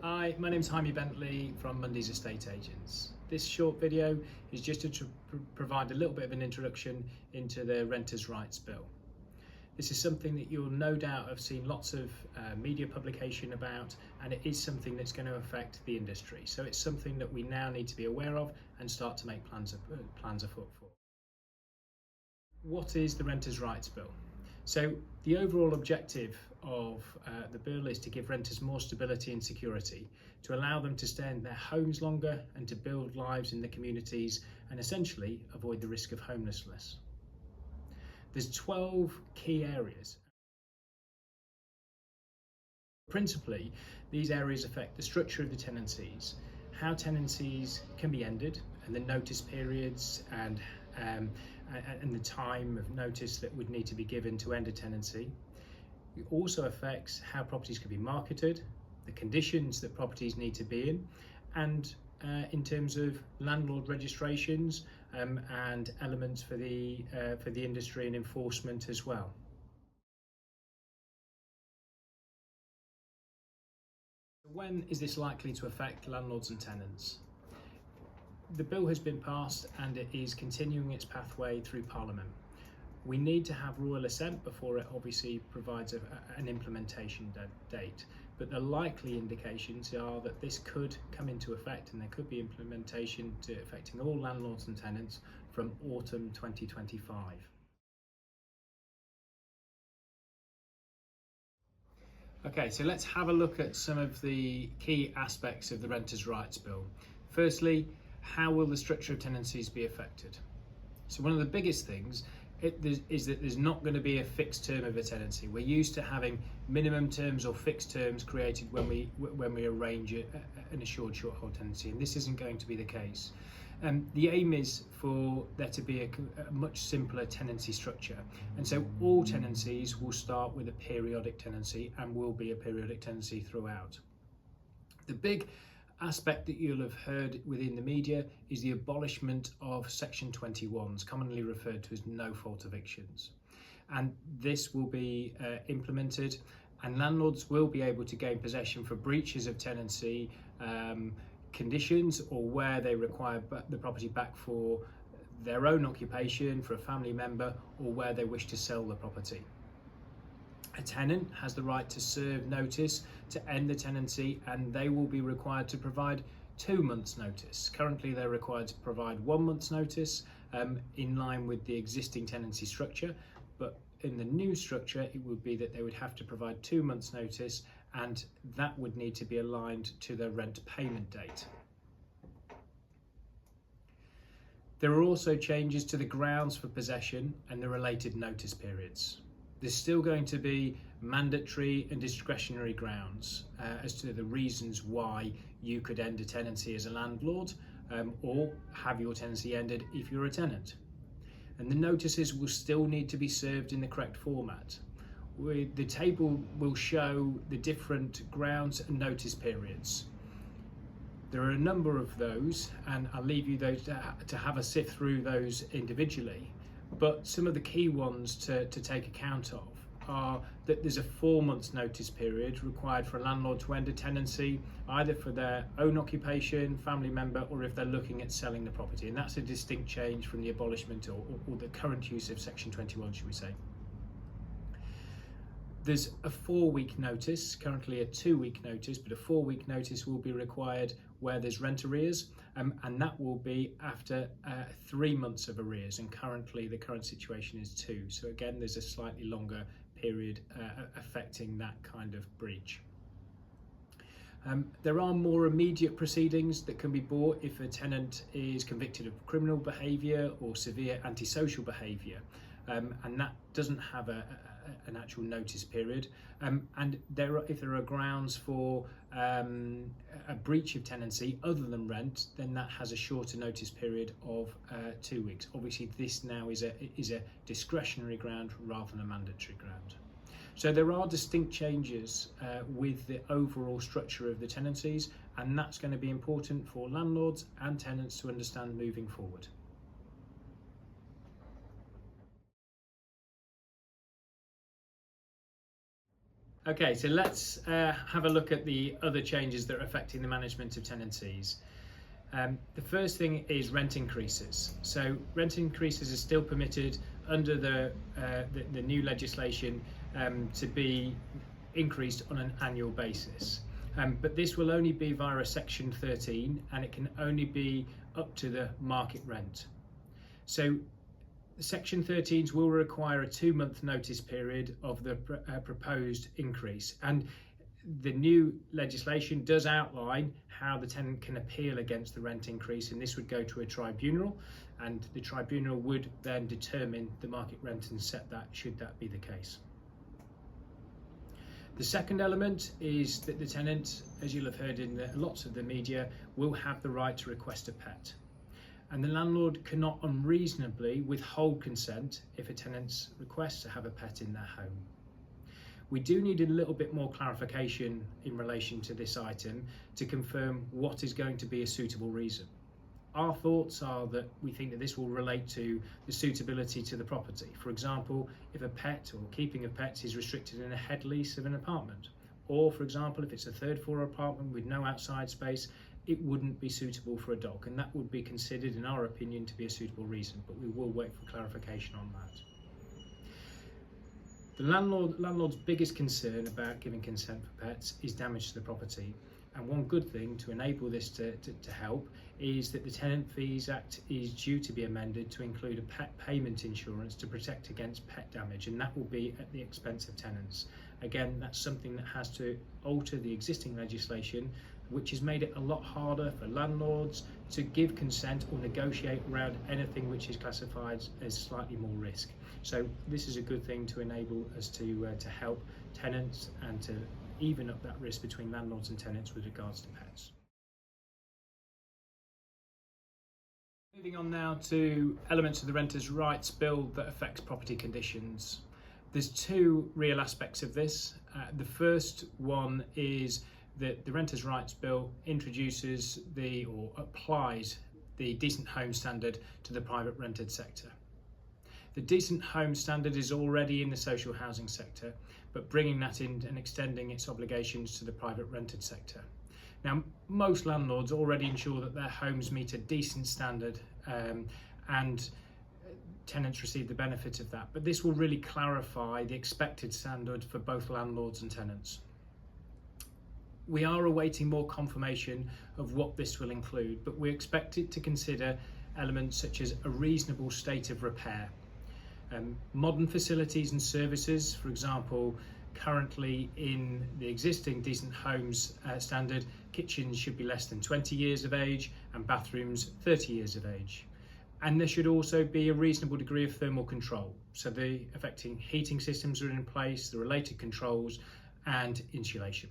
Hi, my name's Hymie Bentley from Monday's Estate Agents. This short video is just to provide a little bit of an introduction into the Renters' Rights Bill. This is something that you'll no doubt have seen lots of media publication about, and it is something that's going to affect the industry. So it's something that we now need to be aware of and start to make plans afoot for. What is the Renters' Rights Bill? So the overall objective of the bill is to give renters more stability and security, to allow them to stay in their homes longer and to build lives in the communities and essentially avoid the risk of homelessness. There's 12 key areas. Principally, these areas affect the structure of the tenancies, how tenancies can be ended and the notice periods and the time of notice that would need to be given to end a tenancy. It also affects how properties can be marketed, the conditions that properties need to be in, and in terms of landlord registrations and elements for the industry and enforcement as well. When is this likely to affect landlords and tenants? The bill has been passed and it is continuing its pathway through Parliament. We need to have royal assent before it obviously provides an implementation date, but the likely indications are that this could come into effect and there could be implementation affecting all landlords and tenants from autumn 2025. Okay, so let's have a look at some of the key aspects of the Renters' Rights Bill. Firstly, how will the structure of tenancies be affected? So one of the biggest things is that there's not going to be a fixed term of a tenancy. We're used to having minimum terms or fixed terms created when we arrange an assured short hold tenancy, and this isn't going to be the case. The aim is for there to be a much simpler tenancy structure, and so all tenancies will start with a periodic tenancy and will be a periodic tenancy throughout. The big aspect that you'll have heard within the media is the abolishment of Section 21s, commonly referred to as no-fault evictions. And this will be implemented, and landlords will be able to gain possession for breaches of tenancy conditions or where they require the property back for their own occupation, for a family member, or where they wish to sell the property. A tenant has the right to serve notice to end the tenancy, and they will be required to provide 2 months notice. Currently they're required to provide 1 month's notice in line with the existing tenancy structure, but in the new structure it would be that they would have to provide 2 months notice, and that would need to be aligned to their rent payment date. There are also changes to the grounds for possession and the related notice periods. There's still going to be mandatory and discretionary grounds as to the reasons why you could end a tenancy as a landlord or have your tenancy ended if you're a tenant. And the notices will still need to be served in the correct format. The table will show the different grounds and notice periods. There are a number of those, and I'll leave you those to have a sift through those individually. But some of the key ones to take account of are that there's a 4 months notice period required for a landlord to end a tenancy, either for their own occupation, family member, or if they're looking at selling the property. And that's a distinct change from the abolishment or the current use of Section 21, should we say. There's a 4-week notice, currently a 2-week notice, but a 4-week notice will be required where there's rent arrears, and that will be after 3 months of arrears, and currently the current situation is 2. So again, there's a slightly longer period affecting that kind of breach. There are more immediate proceedings that can be brought if a tenant is convicted of criminal behaviour or severe antisocial behaviour, and that doesn't have an actual notice period, and if there are grounds for a breach of tenancy other than rent, then that has a shorter notice period of 2 weeks. Obviously this now is a discretionary ground rather than a mandatory ground. So there are distinct changes with the overall structure of the tenancies, and that's going to be important for landlords and tenants to understand moving forward. Okay, so let's have a look at the other changes that are affecting the management of tenancies. The first thing is rent increases. So rent increases are still permitted under the new legislation to be increased on an annual basis. But this will only be via a Section 13, and it can only be up to the market rent. So the Section 13s will require a 2-month notice period of the proposed increase, and the new legislation does outline how the tenant can appeal against the rent increase, and this would go to a tribunal, and the tribunal would then determine the market rent and set that, should that be the case. The second element is that the tenant, as you'll have heard in lots of the media, will have the right to request a pet. And the landlord cannot unreasonably withhold consent if a tenant requests to have a pet in their home. We do need a little bit more clarification in relation to this item to confirm what is going to be a suitable reason. Our thoughts are that we think that this will relate to the suitability to the property. For example, if a pet or keeping of pets is restricted in a head lease of an apartment, or for example, if it's a 3rd floor apartment with no outside space, it wouldn't be suitable for a dog, and that would be considered, in our opinion, to be a suitable reason, but we will wait for clarification on that. The landlord's biggest concern about giving consent for pets is damage to the property. And one good thing to enable this to help is that the Tenant Fees Act is due to be amended to include a pet payment insurance to protect against pet damage, and that will be at the expense of tenants. Again, that's something that has to alter the existing legislation, which has made it a lot harder for landlords to give consent or negotiate around anything which is classified as slightly more risk. So this is a good thing to enable us to help tenants and to even up that risk between landlords and tenants with regards to pets. Moving on now to elements of the Renters' Rights Bill that affects property conditions. There's two real aspects of this. The first one is that the Renters' Rights Bill introduces or applies the Decent Home Standard to the private rented sector. The Decent Home Standard is already in the social housing sector, but bringing that in and extending its obligations to the private rented sector. Now, most landlords already ensure that their homes meet a decent standard, and tenants receive the benefit of that, but this will really clarify the expected standard for both landlords and tenants. We are awaiting more confirmation of what this will include, but we expect it to consider elements such as a reasonable state of repair. Modern facilities and services, for example, currently in the existing Decent Homes standard, kitchens should be less than 20 years of age and bathrooms 30 years of age. And there should also be a reasonable degree of thermal control. So the affecting heating systems are in place, the related controls and insulation.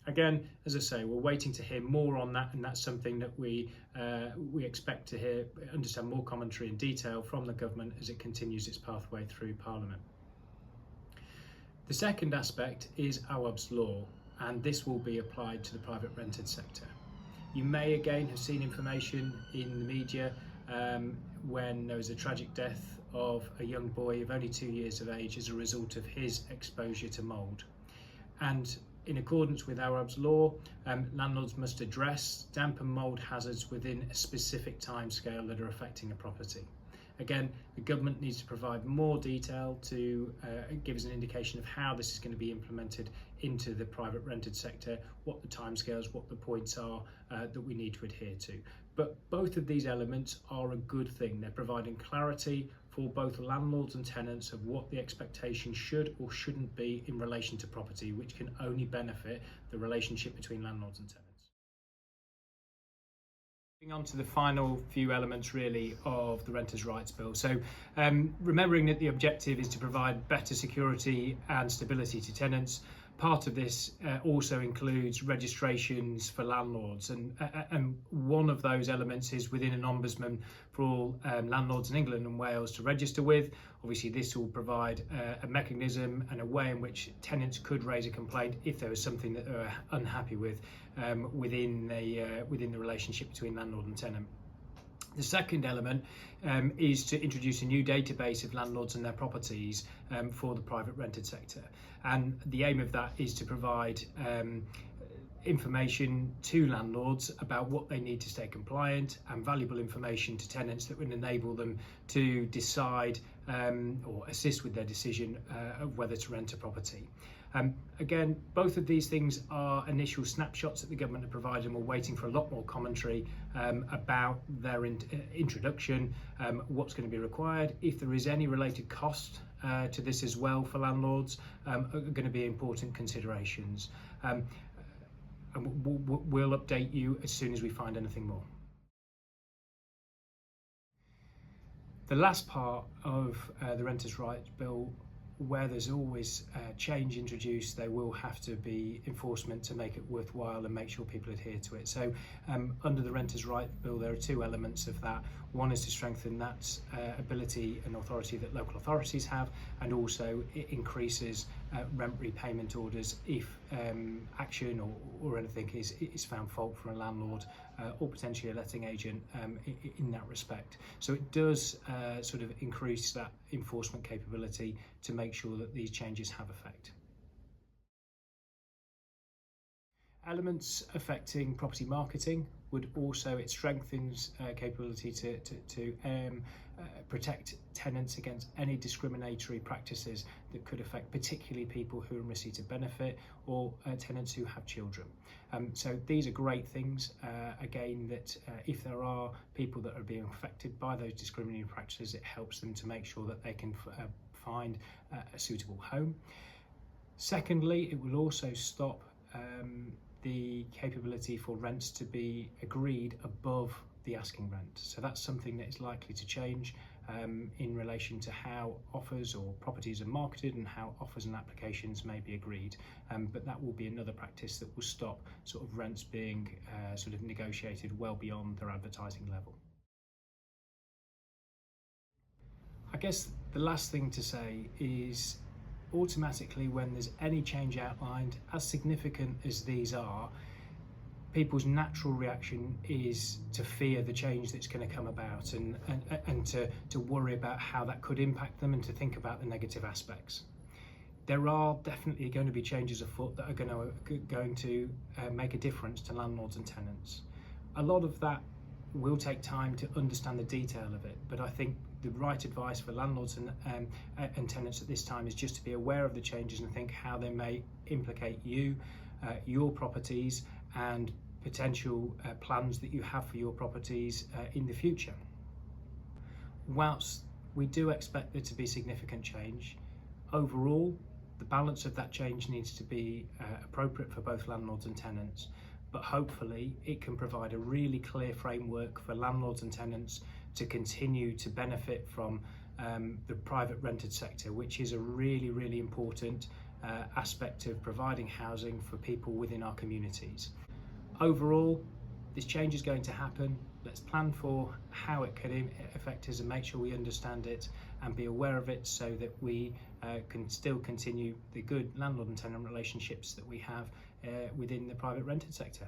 Again, as I say, we're waiting to hear more on that, and that's something that we expect to understand more commentary and detail from the government as it continues its pathway through Parliament. The second aspect is Awab's law, and this will be applied to the private rented sector. You may again have seen information in the media when there was a tragic death of a young boy of only 2 years of age as a result of his exposure to mould. And in accordance with Arab's law, landlords must address damp and mould hazards within a specific timescale that are affecting a property. Again, the government needs to provide more detail to give us an indication of how this is going to be implemented into the private rented sector, what the timescales, what the points are that we need to adhere to. But both of these elements are a good thing. They're providing clarity for both landlords and tenants of what the expectation should or shouldn't be in relation to property, which can only benefit the relationship between landlords and tenants. Moving on to the final few elements really of the Renters' Rights Bill. So remembering that the objective is to provide better security and stability to tenants, part of this also includes registrations for landlords, and one of those elements is within an ombudsman for all landlords in England and Wales to register with. Obviously this will provide a mechanism and a way in which tenants could raise a complaint if there was something that they were unhappy with within the relationship between landlord and tenant. The second element is to introduce a new database of landlords and their properties for the private rented sector. And the aim of that is to provide information to landlords about what they need to stay compliant, and valuable information to tenants that would enable them to decide or assist with their decision of whether to rent a property. Again, both of these things are initial snapshots that the government have provided, and we're waiting for a lot more commentary about their introduction, what's going to be required, if there is any related cost to this as well for landlords, are going to be important considerations. And we'll update you as soon as we find anything more. The last part of the Renters' Rights Bill, where there's always change introduced, there will have to be enforcement to make it worthwhile and make sure people adhere to it. So under the Renters' Rights Bill, there are two elements of that. One is to strengthen that ability and authority that local authorities have, and also it increases rent repayment orders if action or anything is found fault for a landlord or potentially a letting agent in that respect. So it does sort of increase that enforcement capability to make sure that these changes have effect. Elements affecting property marketing would also, it strengthens capability to protect tenants against any discriminatory practices that could affect particularly people who are in receipt of benefit or tenants who have children. So these are great things, again, that if there are people that are being affected by those discriminatory practices, it helps them to make sure that they can find a suitable home. Secondly, it will also stop the capability for rents to be agreed above the asking rent. So that's something that is likely to change in relation to how offers or properties are marketed and how offers and applications may be agreed. But that will be another practice that will stop sort of rents being sort of negotiated well beyond their advertising level. I guess the last thing to say is, automatically when there's any change outlined, as significant as these are, people's natural reaction is to fear the change that's going to come about and to worry about how that could impact them and to think about the negative aspects. There are definitely going to be changes afoot that are going to make a difference to landlords and tenants. A lot of that will take time to understand the detail of it, but I think the right advice for landlords and tenants at this time is just to be aware of the changes and think how they may implicate you, your properties, and potential plans that you have for your properties in the future. Whilst we do expect there to be significant change, overall the balance of that change needs to be appropriate for both landlords and tenants. But hopefully it can provide a really clear framework for landlords and tenants to continue to benefit from the private rented sector, which is a really, really important aspect of providing housing for people within our communities. Overall, this change is going to happen. Let's plan for how it could affect us and make sure we understand it and be aware of it, so that we can still continue the good landlord and tenant relationships that we have within the private rented sector.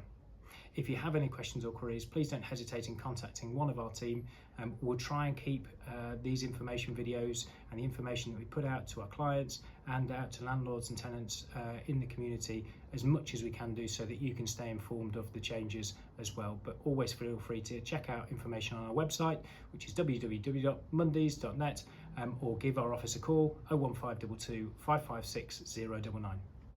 If you have any questions or queries, please don't hesitate in contacting one of our team. We'll try and keep these information videos and the information that we put out to our clients and out to landlords and tenants in the community as much as we can do, so that you can stay informed of the changes as well. But always feel free to check out information on our website, which is www.mundies.net, or give our office a call 01522 556 099.